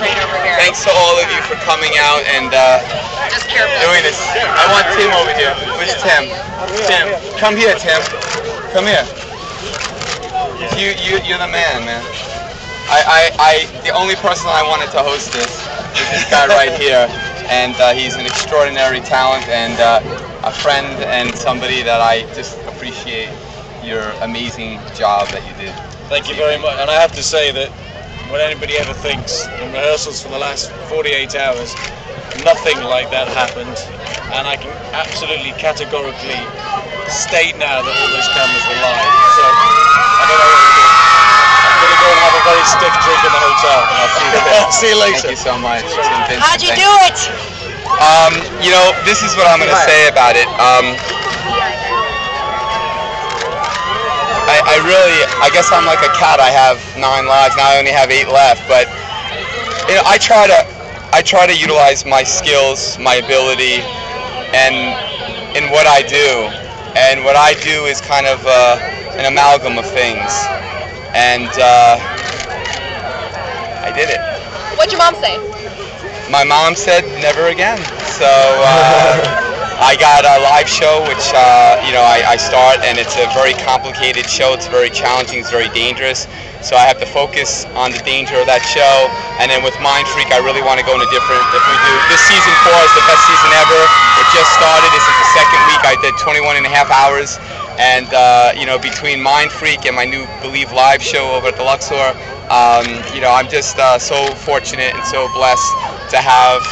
great over here. Thanks to all of you for coming out and Just careful. doing this. I want Tim over here. Where's Tim? Tim, come here, Tim. Come here. You're the man, man. The only person I wanted to host this is this guy right here, and he's an extraordinary talent and a friend and somebody that I just appreciate your amazing job that you did. Thank you very much. And I have to say that when anybody ever thinks in rehearsals for the last 48 hours, nothing like that happened. And I can absolutely categorically state now that all those cameras were live. So I don't know what to do. I'm going to go and have a very stiff drink in the hotel. I'll see you there. See you later. Thank you so much. Vincent, How'd you do it? You know, this is what I'm going to say about it. I guess I'm like a cat. I have 9 lives. Now I only have 8 left. But you know, I try to utilize my skills, my ability, and in what I do. And what I do is kind of an amalgam of things. And I did it. What'd your mom say? My mom said never again. So I got a live show, which you know, I start, and it's a very complicated show. It's very challenging. It's very dangerous. So I have to focus on the danger of that show. And then with Mind Freak, I really want to go in a different. If we do this season 4 is the best season ever. It just started. This is the 2nd week. I did 21.5 hours. And you know, between Mind Freak and my new Believe live show over at the Luxor, you know, I'm just so fortunate and so blessed to have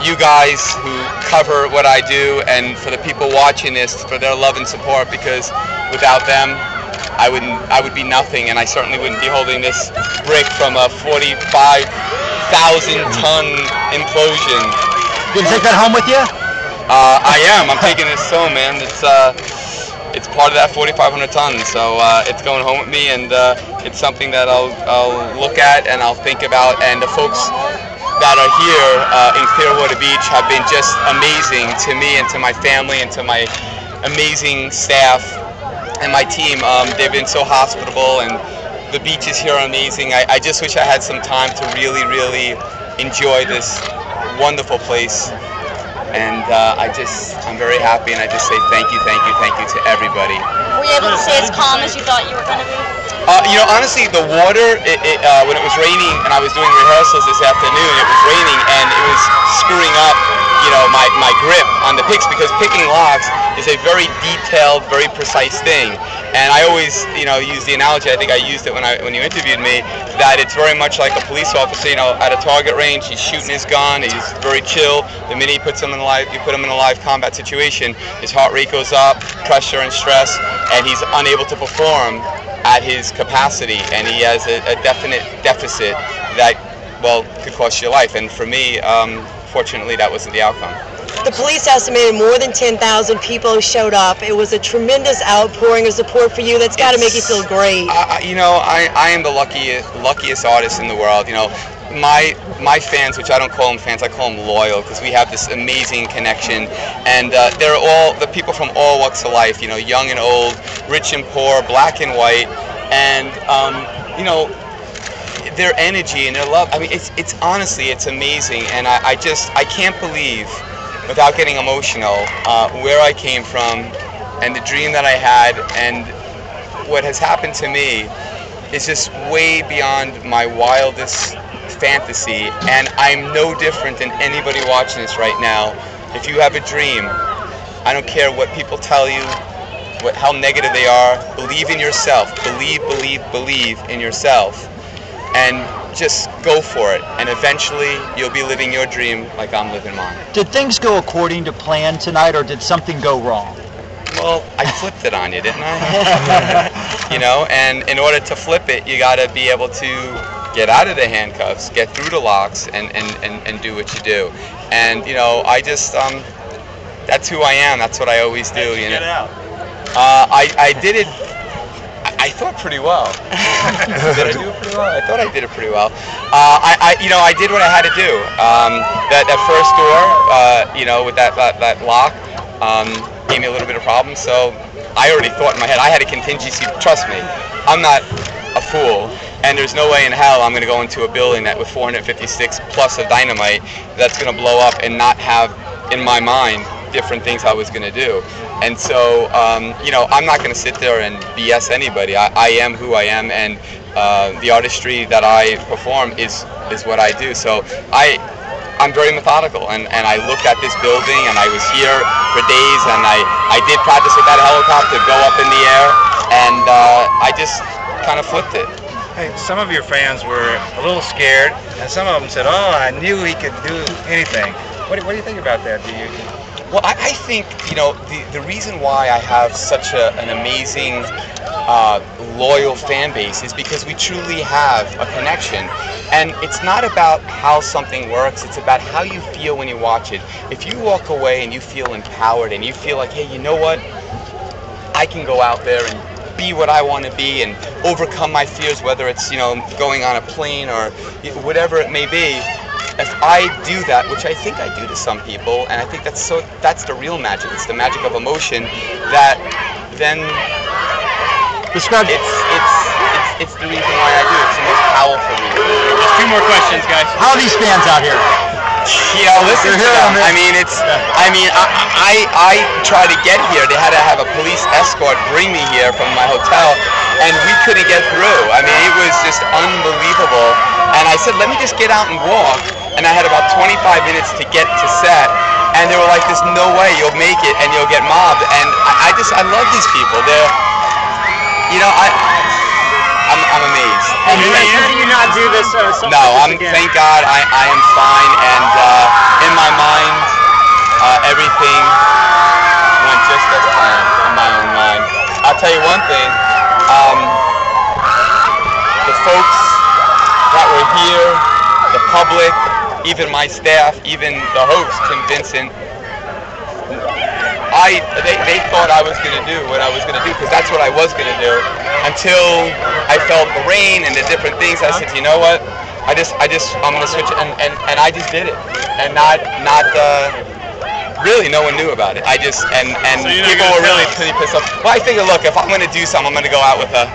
you guys who cover what I do, and for the people watching this for their love and support, because without them I would be nothing, and I certainly wouldn't be holding this brick from a 45,000-ton implosion. You gonna take that home with you? I am. I'm taking this home, man. It's part of that 4,500 tons, so it's going home with me, and it's something that I'll look at and I'll think about. And the folks that are here in Clearwater Beach have been just amazing to me and to my family and to my amazing staff and my team. They've been so hospitable, and the beaches here are amazing. I just wish I had some time to really, really enjoy this wonderful place. And I'm very happy, and I just say thank you to everybody. Were you able to stay as calm as you thought you were going to be? You know, honestly, the water, when it was raining and I was doing rehearsals this afternoon, it was raining and it was screwing up, you know, my grip on the picks, because picking locks is a very detailed, very precise thing. And I always, you know, use the analogy, I think I used it when you interviewed me, that it's very much like a police officer, you know, at a target range, he's shooting his gun, he's very chill. The minute you put him in a live combat situation, his heart rate goes up, pressure and stress, and he's unable to perform at his capacity, and he has a definite deficit that, well, could cost your life. And for me, fortunately, that wasn't the outcome. The police estimated more than 10,000 people showed up. It was a tremendous outpouring of support for you. That's got to make you feel great. You know, I am the luckiest artist in the world. You know, my fans, which I don't call them fans, I call them loyal, because we have this amazing connection, and they're all the people from all walks of life. You know, young and old, rich and poor, black and white, and you know, their energy and their love. I mean, it's honestly, it's amazing, and I can't believe, without getting emotional, where I came from, and the dream that I had, and what has happened to me is just way beyond my wildest fantasy. And I'm no different than anybody watching this right now. If you have a dream, I don't care what people tell you, how negative they are, believe in yourself. Believe in yourself, and just go for it, and eventually you'll be living your dream like I'm living mine. Did things go according to plan tonight, or did something go wrong? Well, I flipped it on you, didn't I? You know, and in order to flip it, you got to be able to get out of the handcuffs, get through the locks, and do what you do. And you know, I just that's who I am. That's what I always do. You know, I did it. I thought pretty well. Did I do it pretty well? I thought I did it pretty well. You know, I did what I had to do. That first door, you know, with that lock, gave me a little bit of problem. So I already thought in my head I had a contingency. Trust me, I'm not a fool. and there's no way in hell I'm going to go into a building that with 456 plus of dynamite that's going to blow up and not have in my mind different things I was going to do. And so, you know, I'm not going to sit there and BS anybody. I am who I am, and the artistry that I perform is what I do. So I'm very methodical, and I looked at this building, and I was here for days, and I did practice with that helicopter, go up in the air, and I just kind of flipped it. Hey, some of your fans were a little scared, and some of them said, "Oh, I knew he could do anything." What do you think about that? Well, I think, you know, the reason why I have such an amazing, loyal fan base is because we truly have a connection. And it's not about how something works, it's about how you feel when you watch it. If you walk away and you feel empowered and you feel like, hey, you know what? I can go out there and be what I want to be and overcome my fears, whether it's, you know, going on a plane or whatever it may be. If I do that, which I think I do to some people, and I think that's the real magic. It's the magic of emotion that then describe it's the reason why I do it. It's the most powerful reason. Just 2 more questions, guys. How are these fans out here? Yeah, listen to them. I mean, I tried to get here. They had to have a police escort bring me here from my hotel, and we couldn't get through. I mean, it was just unbelievable. And I said, let me just get out and walk. And I had about 25 minutes to get to set, and they were like, there's no way you'll make it and you'll get mobbed. And I love these people. They're, you know, I'm amazed. And how do you not do this? No, thank God I am fine, and in my mind, everything went just as planned in my own mind. I'll tell you one thing, the folks that were here, the public, even my staff, even the host, Tim Vincent, they thought I was going to do what I was going to do, because that's what I was going to do, until I felt the rain and the different things. I said, you know what, I'm going to switch, and I just did it, and not really no one knew about it. And so people were really pissed off. Well, I figured, look, if I'm going to do something, I'm going to go out with a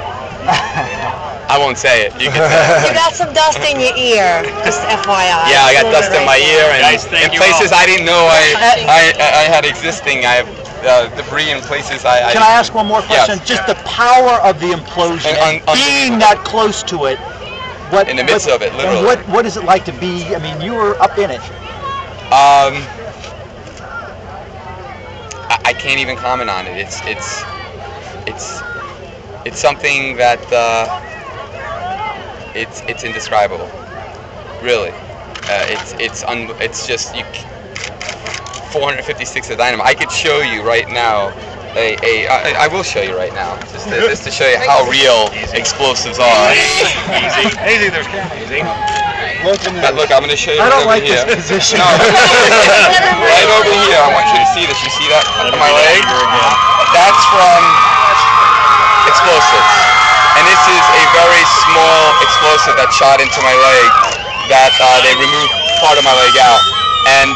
I won't say it. You can say it. You got some dust in your ear, just FYI. Yeah, I got dust in my ear, and in places I didn't know I had existing. I have debris in places I Can I ask one more question? Yes. Just the power of the implosion, and being that close to it. In the midst of it, literally. And what is it like to be? I mean, you were up in it. I can't even comment on it. It's something that it's indescribable, really. It's just 456 of dynamite. I could show you right now. I will show you right now, just to show you how real explosives are. Easy, there's easy. Look, I'm going to show you. I don't right like over here. this position. No, right over here. I want you to see this. You see that on my leg? That's from explosives. And this is a very small explosive that shot into my leg that they removed part of my leg out. And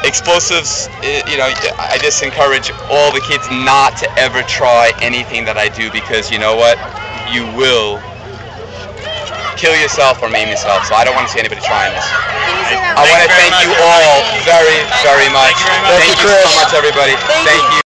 explosives, you know, I just encourage all the kids not to ever try anything that I do, because you know what? You will kill yourself or maim yourself. So I don't want to see anybody trying this. I want to thank you all very, very much. Thank you so much, everybody. Thank you.